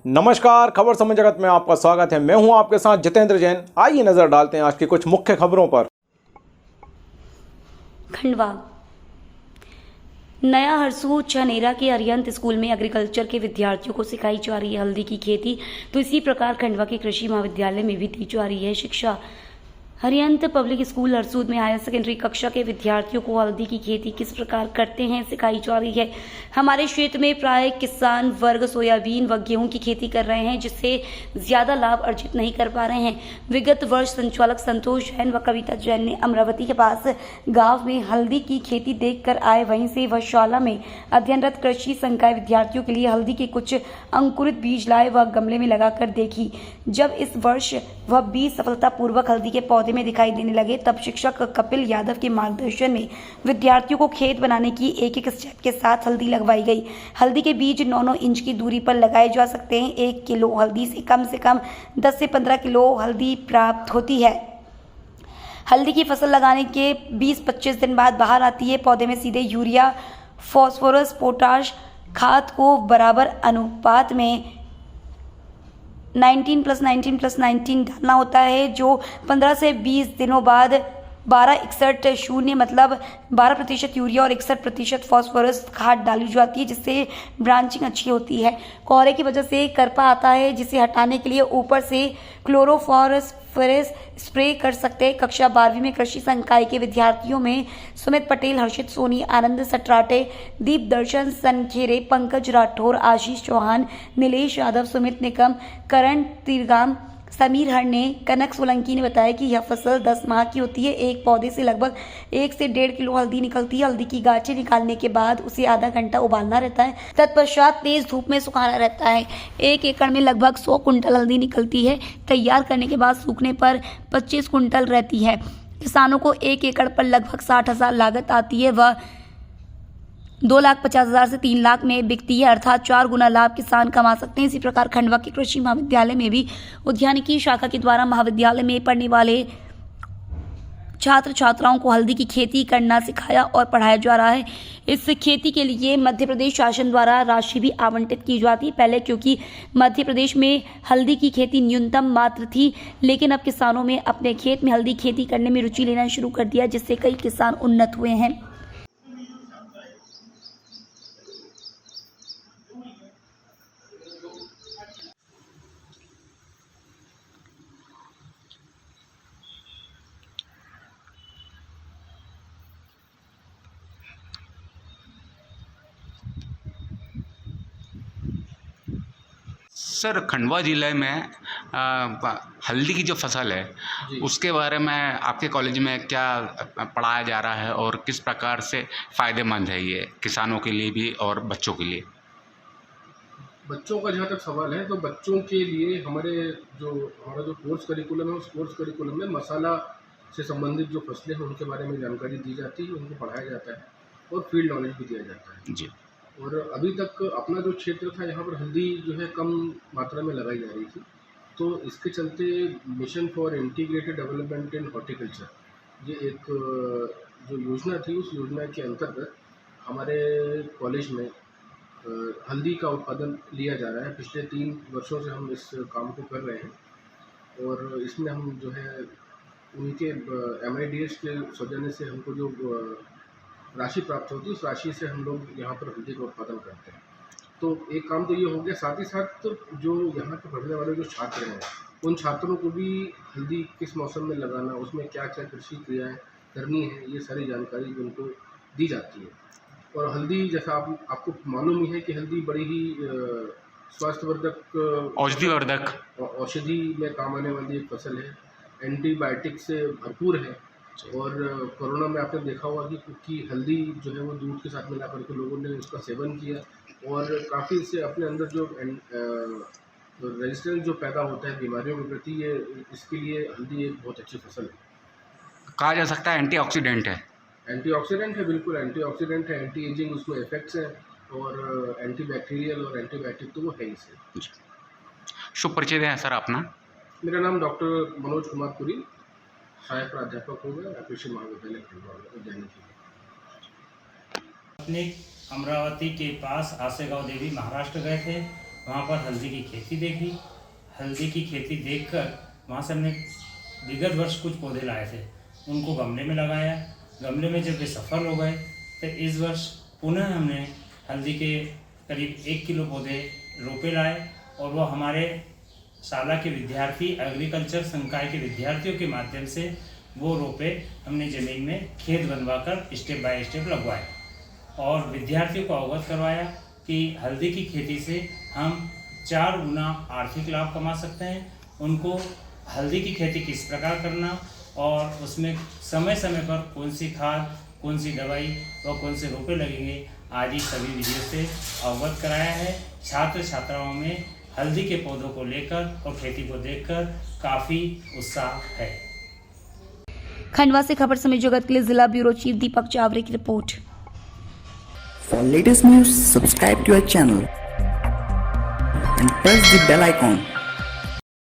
नमस्कार, खबर समय जगत में आपका स्वागत है। मैं हूं आपके साथ जितेंद्र जैन। आइए नजर डालते हैं आज की कुछ मुख्य खबरों पर। खंडवा नया हरसू छनेरा के अरिहंत स्कूल में एग्रीकल्चर के विद्यार्थियों को सिखाई जा रही है हल्दी की खेती। तो इसी प्रकार खंडवा के कृषि महाविद्यालय में भी दी जा रही है शिक्षा। हरिहंत पब्लिक स्कूल हरसूद में हायर सेकेंडरी कक्षा के विद्यार्थियों को हल्दी की खेती किस प्रकार करते हैं सिखाई जा रही है। हमारे क्षेत्र में प्राय किसान वर्ग सोयाबीन व गेहूं की खेती कर रहे हैं, जिससे ज्यादा लाभ अर्जित नहीं कर पा रहे हैं। विगत वर्ष संचालक संतोष जैन व कविता जैन ने अमरावती के पास गांव में हल्दी की खेती देखकर आए। वहीं से वह शाला में अध्ययनरत कृषि संकाय विद्यार्थियों के लिए हल्दी के कुछ अंकुरित बीज लाए व गमले में लगाकर देखी। जब इस वर्ष वह बीज सफलतापूर्वक हल्दी के पौधे में दिखाई देने लगे, तब शिक्षक कपिल यादव के मार्गदर्शन में विद्यार्थियों को खेत बनाने की एक स्टेप के साथ हल्दी लगवाई गई। हल्दी के बीज 9-9 इंच की दूरी पर लगाए जा सकते हैं। 1 किलो हल्दी से कम 10 से 15 किलो हल्दी प्राप्त होती है। हल्दी की फसल लगाने के 20-25 दिन बाद बाहर आती है। पौधे में सीधे यूरिया, फास्फोरस, पोटाश खाद को बराबर अनुपात में 19+19+19 डालना होता है, जो 15 से 20 दिनों बाद 12-61-0 मतलब 12% यूरिया और 61% फास्फोरस खाद डाली जाती है, जिससे ब्रांचिंग अच्छी होती है। कोहरे की वजह से करपा आता है, जिसे हटाने के लिए ऊपर से क्लोरोफॉस्फेरस स्प्रे कर सकते हैं। कक्षा 12वीं में कृषि संकाय के विद्यार्थियों में सुमित पटेल, हर्षित सोनी, आनंद सट्राटे, दीप दर्शन सनखेरे, पंकज राठौर, आशीष चौहान, नीलेश यादव, सुमित निकम, करण तिरगाम, समीर हर ने, कनक सोलंकी ने बताया कि यह फसल 10 माह की होती है। एक पौधे से लगभग 1 से 1.5 किलो हल्दी निकलती है। हल्दी की गांठें निकालने के बाद उसे आधा घंटा उबालना रहता है, तत्पश्चात तेज धूप में सुखाना रहता है। 1 एकड़ में लगभग 100 कुंटल हल्दी निकलती है। तैयार करने के बाद सूखने पर 25 कुंटल रहती है। किसानों को 1 एकड़ पर लगभग 60,000 लागत आती है। वह 2,50,000 से 3 लाख में बिकती है, अर्थात 4 गुना लाभ किसान कमा सकते हैं। इसी प्रकार खंडवा के कृषि महाविद्यालय में भी उद्यानिकी शाखा के द्वारा महाविद्यालय में पढ़ने वाले छात्र छात्राओं को हल्दी की खेती करना सिखाया और पढ़ाया जा रहा है। इस खेती के लिए मध्य प्रदेश शासन द्वारा राशि भी आवंटित की जाती है। पहले क्योंकि मध्य प्रदेश में हल्दी की खेती न्यूनतम मात्र थी, लेकिन अब किसानों में अपने खेत में हल्दी खेती करने में रुचि लेना शुरू कर दिया, जिससे कई किसान उन्नत हुए हैं। सर, खंडवा ज़िले में हल्दी की जो फसल है उसके बारे में आपके कॉलेज में क्या पढ़ाया जा रहा है और किस प्रकार से फ़ायदेमंद है ये किसानों के लिए भी और बच्चों के लिए? बच्चों का जहाँ तक सवाल है, तो बच्चों के लिए हमारा जो कोर्स करिकुलम है, उस कोर्स करिकुलम में मसाला से संबंधित जो फसलें हैं उनके बारे में जानकारी दी जाती है, उनको पढ़ाया जाता है और फील्ड नॉलेज भी दिया जाता है। जी। और अभी तक अपना जो क्षेत्र था, यहाँ पर हल्दी जो है कम मात्रा में लगाई जा रही थी, तो इसके चलते mission for integrated development in horticulture ये एक जो योजना थी, उस योजना के अंतर्गत हमारे कॉलेज में हल्दी का उत्पादन लिया जा रहा है। पिछले 3 वर्षों से हम इस काम को कर रहे हैं और इसमें हम जो है उनके MIDS के सौजन्य से हमको जो राशि प्राप्त होती है, उस राशि से हम लोग यहाँ पर हल्दी का उत्पादन करते हैं। तो एक काम तो ये हो गया, साथ ही साथ जो यहाँ के पढ़ने वाले जो छात्र हैं, उन छात्रों को भी हल्दी किस मौसम में लगाना, उसमें क्या क्या कृषि क्रियाएँ करनी है, ये सारी जानकारी उनको दी जाती है। और हल्दी, जैसा आपको मालूम ही है कि हल्दी बड़ी ही स्वास्थ्यवर्धक औषधि में काम आने वाली एक फसल है। एंटीबायोटिक से भरपूर है और कोरोना में आपने देखा होगा कि हल्दी जो है वो दूध के साथ मिला करके लोगों ने उसका सेवन किया और काफ़ी इससे अपने अंदर जो रेजिस्टेंस जो पैदा होता है बीमारियों के प्रति, ये इसके लिए हल्दी एक बहुत अच्छी फसल है। कहा जा सकता है एंटीऑक्सीडेंट है। एंटीऑक्सीडेंट है, बिल्कुल एंटीऑक्सीडेंट है, एंटी एजिंग उसमें इफेक्ट्स हैं और एंटीबैक्टीरियल और एंटीबायोटिक तो वो है ही से। शुभ परिचय दें सर अपना। मेरा नाम डॉक्टर मनोज कुमार पुरी, सहायक प्राध्यापक हूँ मैं कृषि महाविद्यालय खंडवा उद्यानिकी। अपने अमरावती के पास आसेगांव देवी महाराष्ट्र गए थे वहाँ पर हल्दी की खेती देखी। हल्दी की खेती देखकर वहाँ से हमने विगत वर्ष कुछ पौधे लाए थे, उनको गमले में लगाया। गमले में जब वे सफल हो गए तो इस वर्ष पुनः हमने हल्दी के करीब 1 किलो पौधे रोपे लाए और वो हमारे शाला के विद्यार्थी, एग्रीकल्चर संकाय के विद्यार्थियों के माध्यम से वो रोपे हमने ज़मीन में खेत बनवाकर स्टेप बाय स्टेप लगवाए और विद्यार्थियों को अवगत करवाया कि हल्दी की खेती से हम 4 गुना आर्थिक लाभ कमा सकते हैं। उनको हल्दी की खेती किस प्रकार करना और उसमें समय समय पर कौन सी खाद, कौन सी दवाई व कौन से रोपे लगेंगे आदि सभी विधियों से अवगत कराया है। छात्र छात्राओं में हल्दी के पौधों को लेकर और खेती को देखकर काफ़ी उत्साह है। खंडवा से खबर समय जगत के लिए जिला ब्यूरो चीफ दीपक चावरे की report. For latest news, subscribe to our channel and press the bell icon